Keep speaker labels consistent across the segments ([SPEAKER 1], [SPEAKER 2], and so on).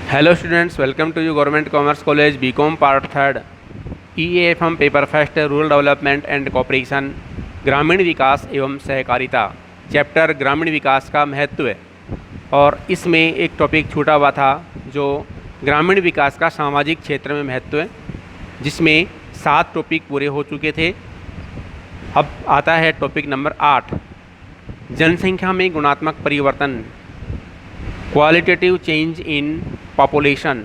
[SPEAKER 1] Hello students, welcome to you government commerce college BCom part third EAFM paper first rural development and cooperation ग्रामीण विकास एवं सहकारिता chapter ग्रामीण विकास का महत्व। और इसमें एक टॉपिक छूटा हुआ था जो ग्रामीण विकास का सामाजिक क्षेत्र में महत्व है, जिसमें 7 टॉपिक पूरे हो चुके थे। अब आता है टॉपिक नंबर 8, जनसंख्या में गुणात्मक परिवर्तन, क्वालिटेटिव चेंज इन पॉपुलेशन।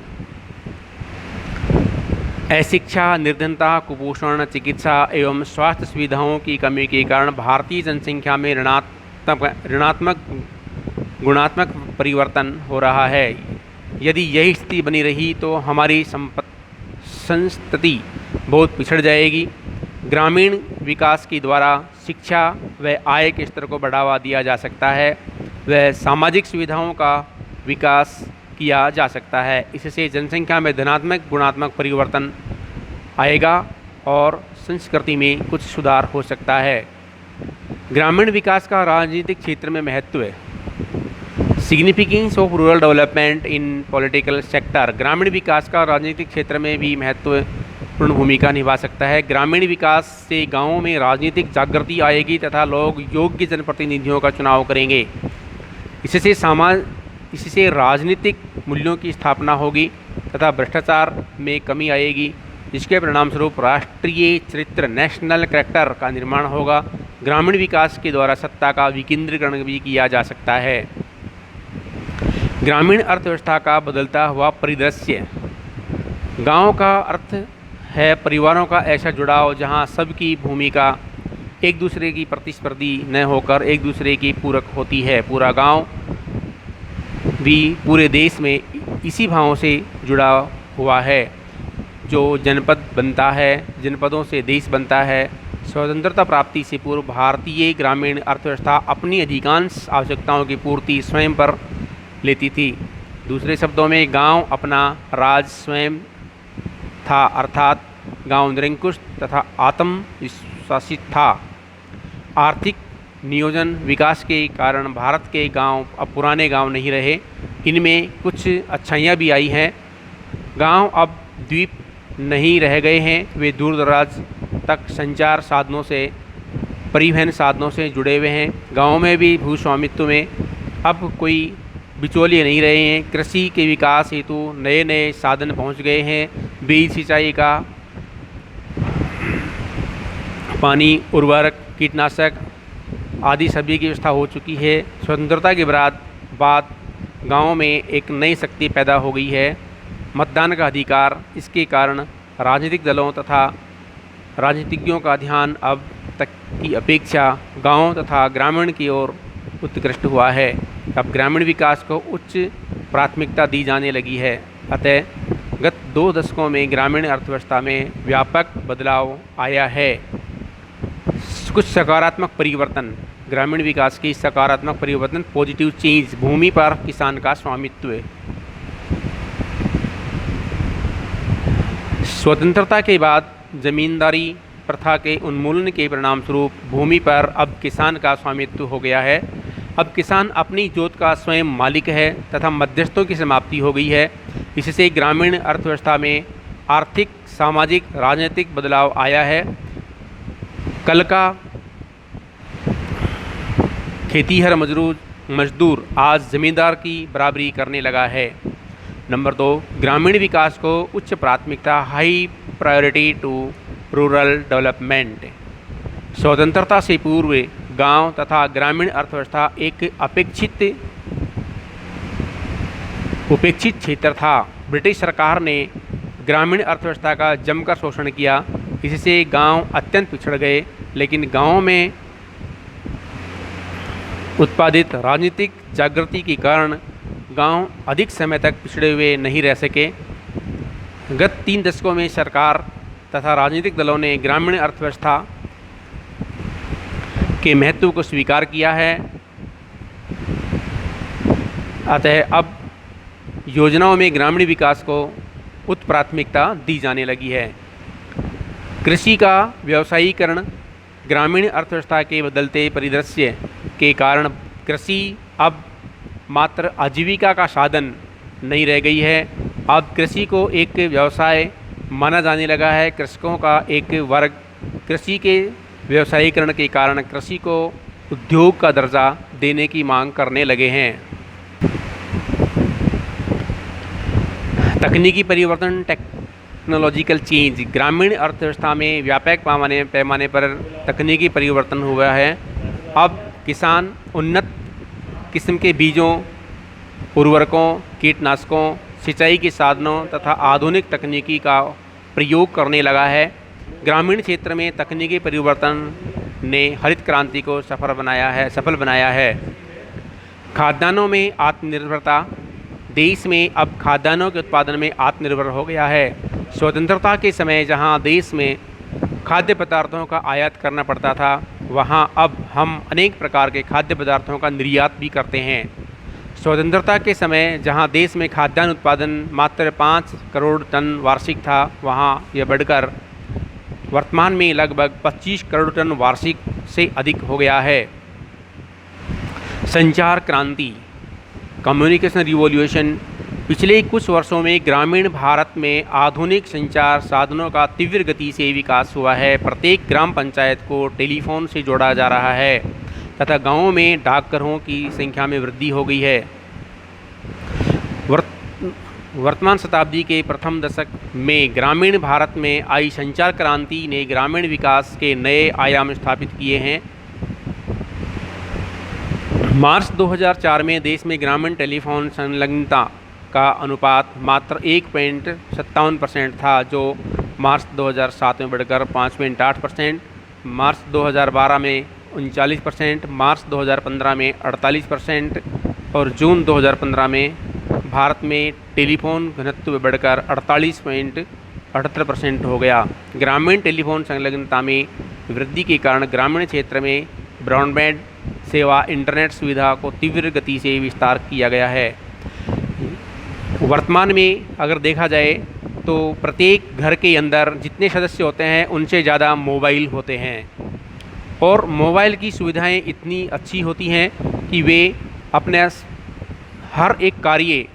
[SPEAKER 1] अशिक्षा, निर्धनता, कुपोषण, चिकित्सा एवं स्वास्थ्य सुविधाओं की कमी के कारण भारतीय जनसंख्या में ऋणात्मक गुणात्मक परिवर्तन हो रहा है। यदि यही स्थिति बनी रही तो हमारी संस्कृति बहुत पिछड़ जाएगी। ग्रामीण विकास के द्वारा शिक्षा व आय के स्तर को बढ़ावा दिया जा सकता है, वह सामाजिक सुविधाओं का विकास किया जा सकता है। इससे जनसंख्या में धनात्मक गुणात्मक परिवर्तन आएगा और संस्कृति में कुछ सुधार हो सकता है। ग्रामीण विकास का राजनीतिक क्षेत्र में महत्व है। Significance of rural development in political sector. ग्रामीण विकास का राजनीतिक क्षेत्र में भी महत्वपूर्ण भूमिका निभा सकता है। ग्रामीण विकास से गांवों में राजनीतिक जागृति आएगी तथा लोग योग्य जनप्रतिनिधियों का चुनाव करेंगे। इससे राजनीतिक मूल्यों की स्थापना होगी तथा भ्रष्टाचार में कमी आएगी, जिसके परिणामस्वरूप राष्ट्रीय चरित्र नेशनल कैरेक्टर का निर्माण होगा। ग्रामीण विकास के द्वारा सत्ता का विकेंद्रीकरण भी किया जा सकता है। ग्रामीण अर्थव्यवस्था का बदलता हुआ परिदृश्य। गांव का अर्थ है परिवारों का ऐसा जुड़ाव जहां सबकी भूमिका एक दूसरे की प्रतिस्पर्धी न होकर एक दूसरे की पूरक होती है। पूरा गांव भी पूरे देश में इसी भाव से जुड़ा हुआ है। जो जनपद बनता है, जनपदों से देश बनता है। स्वतंत्रता प्राप्ति से पूर्व भारतीय ग्रामीण अर्थव्यवस्था अपनी अधिकांश आवश्यकताओं की पूर्ति स्वयं पर लेती थी। दूसरे शब्दों में गांव अपना राज स्वयं था, अर्थात गांव निरंकुश तथा आत्मविश्वासित था। आर्थिक नियोजन विकास के कारण भारत के गांव अब पुराने गांव नहीं रहे। इनमें कुछ अच्छाइयाँ भी आई हैं। गांव अब द्वीप नहीं रह गए हैं, वे दूर दराज तक संचार साधनों से, परिवहन साधनों से जुड़े हुए हैं। गाँव में भी भू स्वामित्व में अब कोई बिचौलिए नहीं रहे हैं। कृषि के विकास हेतु नए नए साधन पहुंच गए हैं। बीज, सिंचाई का, पानी, उर्वरक, कीटनाशक आदि सभी की व्यवस्था हो चुकी है। स्वतंत्रता के बाद गाँव में एक नई शक्ति पैदा हो गई है, मतदान का अधिकार। इसके कारण राजनीतिक दलों तथा राजनीतिज्ञों का ध्यान अब तक की अपेक्षा गाँव तथा ग्रामीण की ओर उत्कृष्ट हुआ है। अब ग्रामीण विकास को उच्च प्राथमिकता दी जाने लगी है। अतः गत 2 दशकों में ग्रामीण अर्थव्यवस्था में व्यापक बदलाव आया है। कुछ सकारात्मक परिवर्तन। ग्रामीण विकास की सकारात्मक परिवर्तन, पॉजिटिव चेंज। भूमि पर किसान का स्वामित्व। स्वतंत्रता के बाद जमींदारी प्रथा के उन्मूलन के परिणामस्वरूप भूमि पर अब किसान का स्वामित्व हो गया है। अब किसान अपनी जोत का स्वयं मालिक है तथा मध्यस्थों की समाप्ति हो गई है। इससे ग्रामीण अर्थव्यवस्था में आर्थिक, सामाजिक, राजनीतिक बदलाव आया है। कल का खेतीहर मजदूर आज जमींदार की बराबरी करने लगा है। नंबर 2, ग्रामीण विकास को उच्च प्राथमिकता, high priority to rural development. स्वतंत्रता से पूर्व गांव तथा ग्रामीण अर्थव्यवस्था एक उपेक्षित क्षेत्र था। ब्रिटिश सरकार ने ग्रामीण अर्थव्यवस्था का जमकर शोषण किया। इससे गांव अत्यंत पिछड़ गए। लेकिन गांवों में उत्पादित राजनीतिक जागृति के कारण गांव अधिक समय तक पिछड़े हुए नहीं रह सके। गत 3 दशकों में सरकार तथा राजनीतिक दलों ने ग्रामीण अर्थव्यवस्था के महत्व को स्वीकार किया है। अतः अब योजनाओं में ग्रामीण विकास को उच्च प्राथमिकता दी जाने लगी है। कृषि का व्यवसायीकरण। ग्रामीण अर्थव्यवस्था के बदलते परिदृश्य के कारण कृषि अब मात्र आजीविका का साधन नहीं रह गई है। अब कृषि को एक व्यवसाय माना जाने लगा है। कृषकों का एक वर्ग कृषि के व्यवसायीकरण के कारण कृषि को उद्योग का दर्जा देने की मांग करने लगे हैं। तकनीकी परिवर्तन, टेक्नोलॉजिकल चेंज। ग्रामीण अर्थव्यवस्था में व्यापक पैमाने पर तकनीकी परिवर्तन हुआ है। अब किसान उन्नत किस्म के बीजों, उर्वरकों, कीटनाशकों, सिंचाई के साधनों तथा आधुनिक तकनीकी का प्रयोग करने लगा है। ग्रामीण क्षेत्र में तकनीकी परिवर्तन ने हरित क्रांति को सफल बनाया है। खाद्यान्नों में आत्मनिर्भरता। देश में अब खाद्यान्नों के उत्पादन में आत्मनिर्भर हो गया है। स्वतंत्रता के समय जहां देश में खाद्य पदार्थों का आयात करना पड़ता था, वहां अब हम अनेक प्रकार के खाद्य पदार्थों का निर्यात भी करते हैं। स्वतंत्रता के समय जहां देश में खाद्यान्न उत्पादन मात्र 5 करोड़ टन वार्षिक था, वहां यह बढ़कर वर्तमान में लगभग 25 करोड़ टन वार्षिक से अधिक हो गया है। संचार क्रांति, कम्युनिकेशन रिवॉल्यूशन। पिछले कुछ वर्षों में ग्रामीण भारत में आधुनिक संचार साधनों का तीव्र गति से विकास हुआ है। प्रत्येक ग्राम पंचायत को टेलीफोन से जोड़ा जा रहा है तथा गांवों में डाकघरों की संख्या में वृद्धि हो गई है। वर्तमान शताब्दी के प्रथम दशक में ग्रामीण भारत में आई संचार क्रांति ने ग्रामीण विकास के नए आयाम स्थापित किए हैं। मार्च 2004 में देश में ग्रामीण टेलीफोन संलग्नता का अनुपात मात्र 1.57% था, जो मार्च 2007 में बढ़कर 5.8%, मार्च 2012 में 39%, मार्च 2015 में 48% और जून 2015 में भारत में टेलीफोन घनत्व बढ़कर 48.78% हो गया। ग्रामीण टेलीफोन संलग्नता में वृद्धि के कारण ग्रामीण क्षेत्र में ब्रॉडबैंड सेवा, इंटरनेट सुविधा को तीव्र गति से विस्तार किया गया है। वर्तमान में अगर देखा जाए तो प्रत्येक घर के अंदर जितने सदस्य होते हैं उनसे ज़्यादा मोबाइल होते हैं और मोबाइल की सुविधाएं इतनी अच्छी होती हैं कि वे अपने हर एक कार्य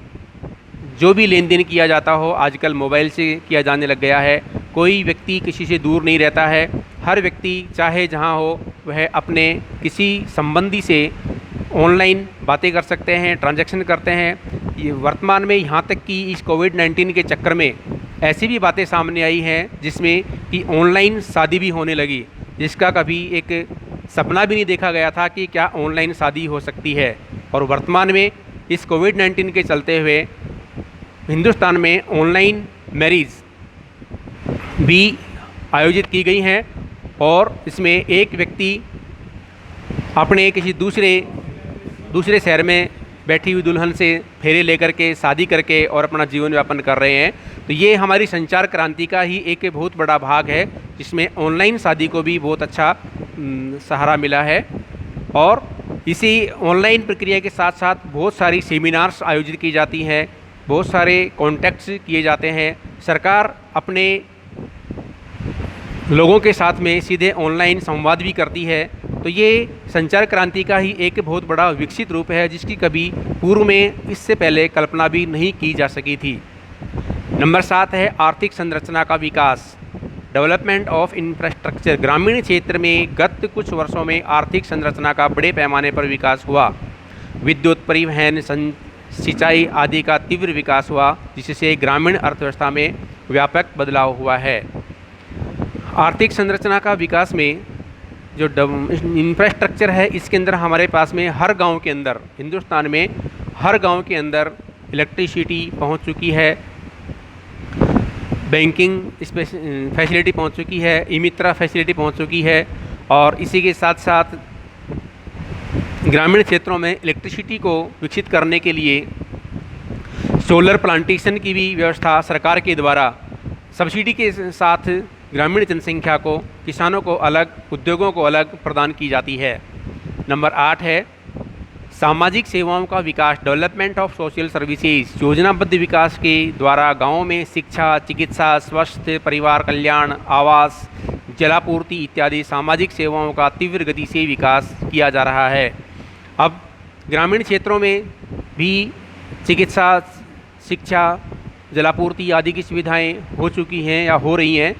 [SPEAKER 1] जो भी लेन देन किया जाता हो आजकल मोबाइल से किया जाने लग गया है। कोई व्यक्ति किसी से दूर नहीं रहता है। हर व्यक्ति चाहे जहां हो वह अपने किसी संबंधी से ऑनलाइन बातें कर सकते हैं, ट्रांजैक्शन करते हैं। ये वर्तमान में यहाँ तक कि इस कोविड-19 के चक्कर में ऐसी भी बातें सामने आई हैं जिसमें कि ऑनलाइन शादी भी होने लगी, जिसका कभी एक सपना भी नहीं देखा गया था कि क्या ऑनलाइन शादी हो सकती है। और वर्तमान में इस कोविड-19 के चलते हुए हिंदुस्तान में ऑनलाइन मैरिज भी आयोजित की गई हैं और इसमें एक व्यक्ति अपने किसी दूसरे शहर में बैठी हुई दुल्हन से फेरे लेकर के शादी करके और अपना जीवन यापन कर रहे हैं। तो ये हमारी संचार क्रांति का ही एक बहुत बड़ा भाग है, जिसमें ऑनलाइन शादी को भी बहुत अच्छा सहारा मिला है। और इसी ऑनलाइन प्रक्रिया के साथ साथ बहुत सारी सेमिनार्स आयोजित की जाती हैं, बहुत सारे कॉन्टैक्ट्स किए जाते हैं। सरकार अपने लोगों के साथ में सीधे ऑनलाइन संवाद भी करती है। तो ये संचार क्रांति का ही एक बहुत बड़ा विकसित रूप है, जिसकी कभी पूर्व में इससे पहले कल्पना भी नहीं की जा सकी थी। नंबर 7 है आर्थिक संरचना का विकास, डेवलपमेंट ऑफ इंफ्रास्ट्रक्चर। ग्रामीण क्षेत्र में गत कुछ वर्षों में आर्थिक संरचना का बड़े पैमाने पर विकास हुआ। विद्युत, परिवहन, सिंचाई आदि का तीव्र विकास हुआ, जिससे ग्रामीण अर्थव्यवस्था में व्यापक बदलाव हुआ है। आर्थिक संरचना का विकास में जो इंफ्रास्ट्रक्चर है, इसके अंदर हमारे पास में हर गांव के अंदर, हिंदुस्तान में हर गांव के अंदर इलेक्ट्रिसिटी पहुंच चुकी है, बैंकिंग फैसिलिटी पहुंच चुकी है, ई-मित्रा फैसिलिटी पहुंच चुकी है। और इसी के साथ साथ ग्रामीण क्षेत्रों में इलेक्ट्रिसिटी को विकसित करने के लिए सोलर प्लांटेशन की भी व्यवस्था सरकार के द्वारा सब्सिडी के साथ ग्रामीण जनसंख्या को, किसानों को अलग, उद्योगों को अलग प्रदान की जाती है। नंबर 8 है सामाजिक सेवाओं का विकास, डेवलपमेंट ऑफ सोशल सर्विसेज। योजनाबद्ध विकास के द्वारा गांवों में शिक्षा, चिकित्सा, स्वास्थ्य, परिवार कल्याण, आवास, जलापूर्ति इत्यादि सामाजिक सेवाओं का तीव्र गति से विकास किया जा रहा है। अब ग्रामीण क्षेत्रों में भी चिकित्सा शिक्षा, जलापूर्ति आदि की सुविधाएं हो चुकी हैं या हो रही हैं।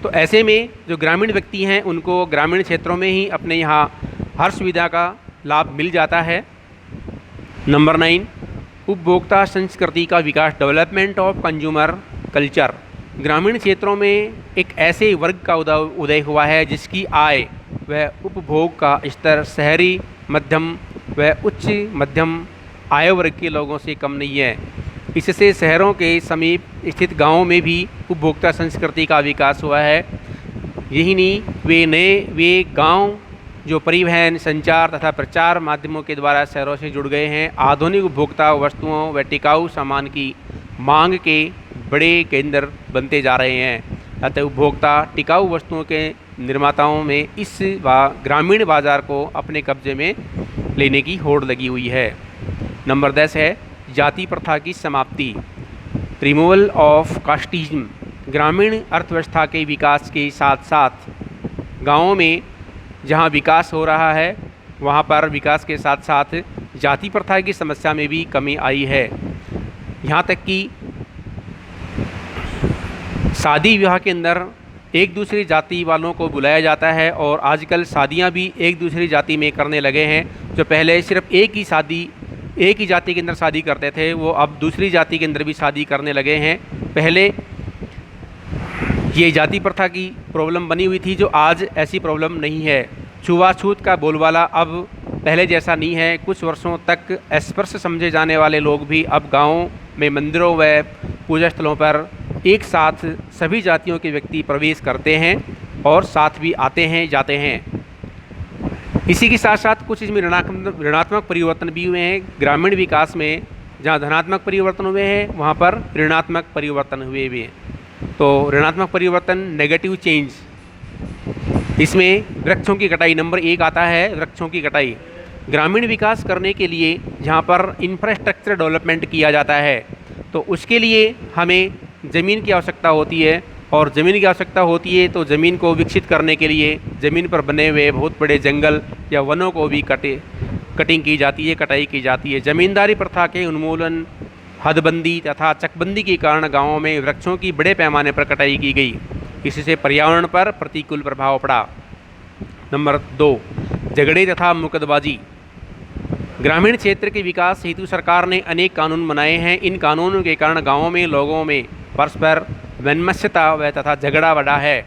[SPEAKER 1] तो ऐसे में जो ग्रामीण व्यक्ति हैं उनको ग्रामीण क्षेत्रों में ही अपने यहाँ हर सुविधा का लाभ मिल जाता है। नंबर 9, उपभोक्ता संस्कृति का विकास, डेवलपमेंट ऑफ कंज्यूमर कल्चर। ग्रामीण क्षेत्रों में एक ऐसे वर्ग का उदय हुआ है जिसकी आय व उपभोग का स्तर शहरी मध्यम व उच्च मध्यम आय वर्ग के लोगों से कम नहीं है। इससे शहरों के समीप स्थित गांवों में भी उपभोक्ता संस्कृति का विकास हुआ है। यही नहीं, वे गांव जो परिवहन, संचार तथा प्रचार माध्यमों के द्वारा शहरों से जुड़ गए हैं। आधुनिक उपभोक्ता वस्तुओं व टिकाऊ सामान की मांग के बड़े केंद्र बनते जा रहे हैं। अतः उपभोक्ता टिकाऊ वस्तुओं के निर्माताओं में इस ग्रामीण बाजार को अपने कब्जे में लेने की होड़ लगी हुई है। नंबर 10 है जाति प्रथा की समाप्ति, रिमूवल ऑफ कास्टिज्म। ग्रामीण अर्थव्यवस्था के विकास के साथ साथ गाँवों में जहाँ विकास हो रहा है वहाँ पर विकास के साथ साथ जाति प्रथा की समस्या में भी कमी आई है। यहाँ तक कि शादी विवाह के अंदर एक दूसरी जाति वालों को बुलाया जाता है और आजकल शादियाँ भी एक दूसरी जाति में करने लगे हैं। जो पहले सिर्फ एक ही जाति के अंदर शादी करते थे वो अब दूसरी जाति के अंदर भी शादी करने लगे हैं। पहले ये जाति प्रथा की प्रॉब्लम बनी हुई थी, जो आज ऐसी प्रॉब्लम नहीं है। छुआछूत का बोलबाला अब पहले जैसा नहीं है। कुछ वर्षों तक अस्पृश्य समझे जाने वाले लोग भी अब गाँव में मंदिरों व पूजा स्थलों पर एक साथ सभी जातियों के व्यक्ति प्रवेश करते हैं और साथ भी आते हैं जाते हैं। इसी के साथ साथ कुछ इसमें ऋणात्मक परिवर्तन भी हुए हैं। ग्रामीण विकास में जहाँ धनात्मक परिवर्तन हुए हैं वहाँ पर ऋणात्मक परिवर्तन हुए भी हैं। तो ऋणात्मक परिवर्तन, नेगेटिव चेंज, इसमें वृक्षों की कटाई नंबर 1 आता है। वृक्षों की कटाई ग्रामीण विकास करने के लिए जहाँ पर इंफ्रास्ट्रक्चर डेवलपमेंट किया जाता है तो उसके लिए हमें ज़मीन की आवश्यकता होती है और ज़मीन की आवश्यकता होती है तो ज़मीन को विकसित करने के लिए ज़मीन पर बने हुए बहुत बड़े जंगल या वनों को भी कटिंग की जाती है, कटाई की जाती है। ज़मींदारी प्रथा के उन्मूलन, हदबंदी तथा चकबंदी के कारण गाँवों में वृक्षों की बड़े पैमाने पर कटाई की गई। इससे पर्यावरण पर प्रतिकूल प्रभाव पड़ा। नंबर 2, झगड़े तथा मुकदबाजी। ग्रामीण क्षेत्र के विकास हेतु सरकार ने अनेक कानून बनाए हैं। इन कानूनों के कारण गाँवों में लोगों में परस्पर वैमनस्यता व तथा झगड़ा बढ़ा है।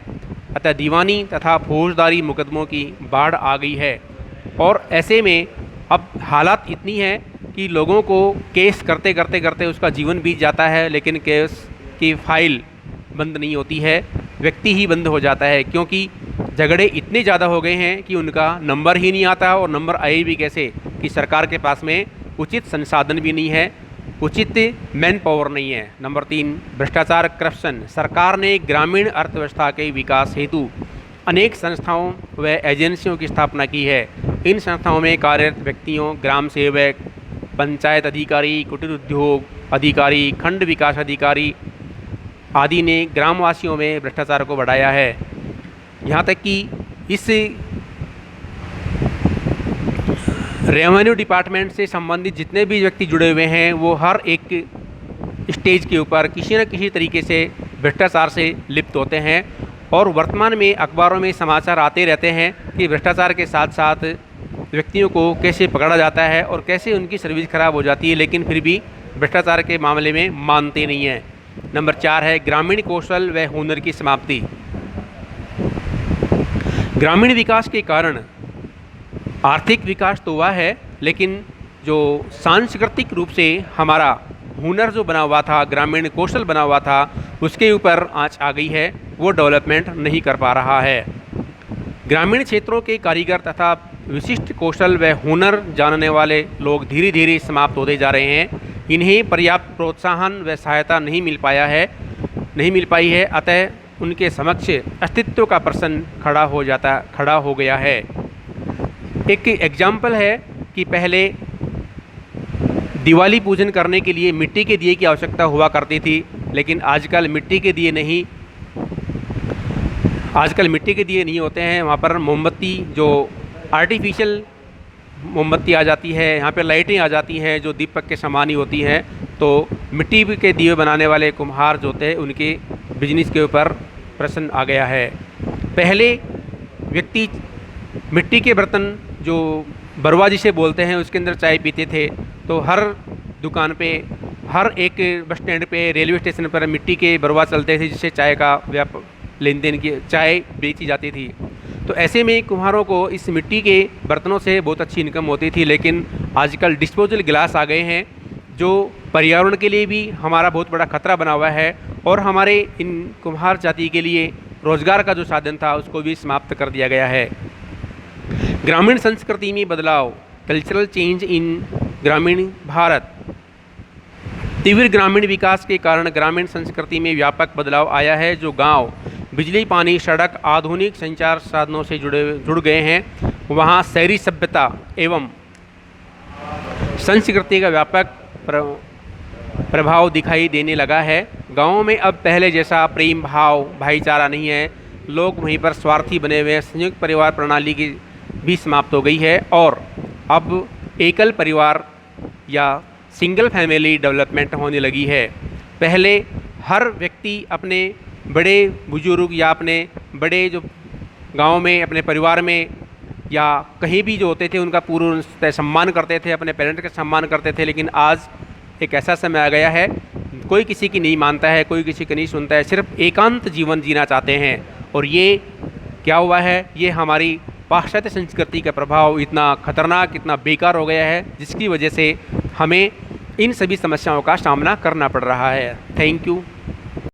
[SPEAKER 1] अतः दीवानी तथा फौजदारी मुकदमों की बाढ़ आ गई है और ऐसे में अब हालात इतनी है कि लोगों को केस करते करते उसका जीवन बीत जाता है, लेकिन केस की फाइल बंद नहीं होती है, व्यक्ति ही बंद हो जाता है, क्योंकि झगड़े इतने ज़्यादा हो गए हैं कि उनका नंबर ही नहीं आता। और नंबर आए भी कैसे कि सरकार के पास में उचित संसाधन भी नहीं है, उचित मैन पावर नहीं है। नंबर 3, भ्रष्टाचार, करप्शन। सरकार ने ग्रामीण अर्थव्यवस्था के विकास हेतु अनेक संस्थाओं व एजेंसियों की स्थापना की है। इन संस्थाओं में कार्यरत व्यक्तियों, ग्राम सेवक, पंचायत अधिकारी, कुटीर उद्योग अधिकारी, खंड विकास अधिकारी आदि ने ग्रामवासियों में भ्रष्टाचार को बढ़ाया है। यहाँ तक कि इस रेवेन्यू डिपार्टमेंट से संबंधित जितने भी व्यक्ति जुड़े हुए हैं वो हर एक स्टेज के ऊपर किसी न किसी तरीके से भ्रष्टाचार से लिप्त होते हैं। और वर्तमान में अखबारों में समाचार आते रहते हैं कि भ्रष्टाचार के साथ साथ व्यक्तियों को कैसे पकड़ा जाता है और कैसे उनकी सर्विस खराब हो जाती है, लेकिन फिर भी भ्रष्टाचार के मामले में मानते नहीं हैं। नंबर 4 है ग्रामीण कौशल व हुनर की समाप्ति। ग्रामीण विकास के कारण आर्थिक विकास तो हुआ है, लेकिन जो सांस्कृतिक रूप से हमारा हुनर जो बना हुआ था, ग्रामीण कौशल बना हुआ था, उसके ऊपर आंच आ गई है, वो डेवलपमेंट नहीं कर पा रहा है। ग्रामीण क्षेत्रों के कारीगर तथा विशिष्ट कौशल व हुनर जानने वाले लोग धीरे धीरे समाप्त होते जा रहे हैं। इन्हें पर्याप्त प्रोत्साहन व सहायता नहीं मिल पाई है, अतः उनके समक्ष अस्तित्व का प्रश्न खड़ा हो गया है। एक एग्जाम्पल है कि पहले दिवाली पूजन करने के लिए मिट्टी के दिए की आवश्यकता हुआ करती थी, लेकिन आजकल मिट्टी के दिए नहीं होते हैं। वहाँ पर मोमबत्ती, जो आर्टिफिशियल मोमबत्ती आ जाती है, यहाँ पे लाइटें आ जाती हैं जो दीपक के समान ही होती हैं। तो मिट्टी के दिए बनाने वाले कुम्हार जो होते हैं उनके बिजनेस के ऊपर प्रश्न आ गया है। पहले व्यक्ति मिट्टी के बर्तन जो बरवा जिसे बोलते हैं उसके अंदर चाय पीते थे, तो हर दुकान पे, हर एक बस स्टैंड पे, रेलवे स्टेशन पर मिट्टी के बरवा चलते थे जिससे चाय का लेन देन की चाय बेची जाती थी। तो ऐसे में कुम्हारों को इस मिट्टी के बर्तनों से बहुत अच्छी इनकम होती थी। लेकिन आजकल डिस्पोजल गिलास आ गए हैं जो पर्यावरण के लिए भी हमारा बहुत बड़ा खतरा बना हुआ है और हमारे इन कुम्हार जाति के लिए रोज़गार का जो साधन था उसको भी समाप्त कर दिया गया है। ग्रामीण संस्कृति में बदलाव, कल्चरल चेंज इन ग्रामीण भारत। तीव्र ग्रामीण विकास के कारण ग्रामीण संस्कृति में व्यापक बदलाव आया है। जो गांव बिजली, पानी, सड़क, आधुनिक संचार साधनों से जुड़ गए हैं, वहां शहरी सभ्यता एवं संस्कृति का व्यापक प्रभाव दिखाई देने लगा है। गाँवों में अब पहले जैसा प्रेम भाव, भाईचारा नहीं है। लोग वहीं पर स्वार्थी बने हुए हैं। संयुक्त परिवार प्रणाली की भी समाप्त हो गई है और अब एकल परिवार या सिंगल फैमिली डेवलपमेंट होने लगी है। पहले हर व्यक्ति अपने बड़े बुजुर्ग या अपने बड़े जो गांव में अपने परिवार में या कहीं भी जो होते थे उनका पूर्ण सम्मान करते थे, अपने पेरेंट्स का सम्मान करते थे। लेकिन आज एक ऐसा समय आ गया है, कोई किसी की नहीं मानता है, कोई किसी की नहीं सुनता है, सिर्फ एकांत जीवन जीना चाहते हैं। और ये क्या हुआ है, ये हमारी पाश्चात्य संस्कृति का प्रभाव इतना खतरनाक, इतना बेकार हो गया है जिसकी वजह से हमें इन सभी समस्याओं का सामना करना पड़ रहा है। Thank you.